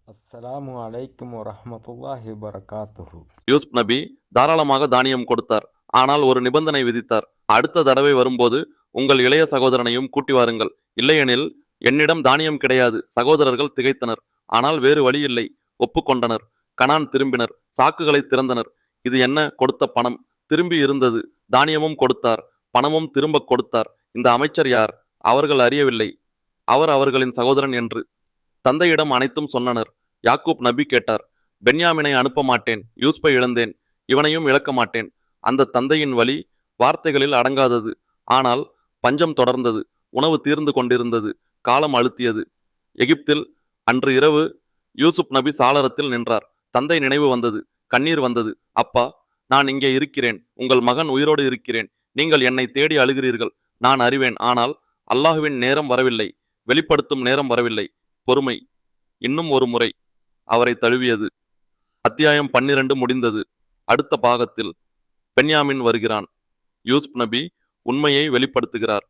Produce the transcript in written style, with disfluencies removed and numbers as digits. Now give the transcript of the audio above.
அஸ்ஸலாமு அலைக்கும் வரஹ்மத்துல்லாஹி வபரகாத்துஹு. யூசுப் நபி தாராளமாக தானியம் கொடுத்தார். ஆனால் ஒரு நிபந்தனை விதித்தார். அடுத்த தடவை வரும்போது உங்கள் இளைய சகோதரனையும் கூட்டி வாருங்கள். இல்லையெனில் என்னிடம் தானியம் கிடையாது. சகோதரர்கள் திகைத்தனர். ஆனால் வேறு வழி இல்லை. ஒப்புக்கொண்டனர். கனான் திரும்பினர். சாக்குகளை திறந்தனர். இது என்ன? கொடுத்த பணம் திரும்பி இருந்தது. தானியமும் கொடுத்தார். பணமும் திரும்ப கொடுத்தார். இந்த அமைச்சர் யார்? அவர்கள் அறியவில்லை. அவர் அவர்களின் சகோதரன் என்று தந்தையிடம் அனைத்தும் சொன்னனர். யாக்கூப் நபி கேட்டார், பென்யாமினை அனுப்ப மாட்டேன். யூசுப்பை இழந்தேன். இவனையும் இழக்க மாட்டேன். அந்த தந்தையின் வலி வார்த்தைகளில் அடங்காதது. ஆனால் பஞ்சம் தொடர்ந்தது. உணவு தீர்ந்து கொண்டிருந்தது. காலம் அழுத்தியது. எகிப்தில் அன்று இரவு யூசுப் நபி சாளரத்தில் நின்றார். தந்தை நினைவு வந்தது. கண்ணீர் வந்தது. அப்பா, நான் இங்கே இருக்கிறேன். உங்கள் மகன் உயிரோடு இருக்கிறேன். நீங்கள் என்னை தேடி அழுகிறீர்கள். நான் அறிவேன். ஆனால் அல்லாஹுவின் நேரம் வரவில்லை. வெளிப்படுத்தும் நேரம் வரவில்லை. பொறுமை. இன்னும் ஒரு முறை அவரை தழுவியது. அத்தியாயம் 12 முடிந்தது. அடுத்த பாகத்தில் பென்யாமின் வருகிறான். யூசுப் நபி உண்மையை வெளிப்படுத்துகிறார்.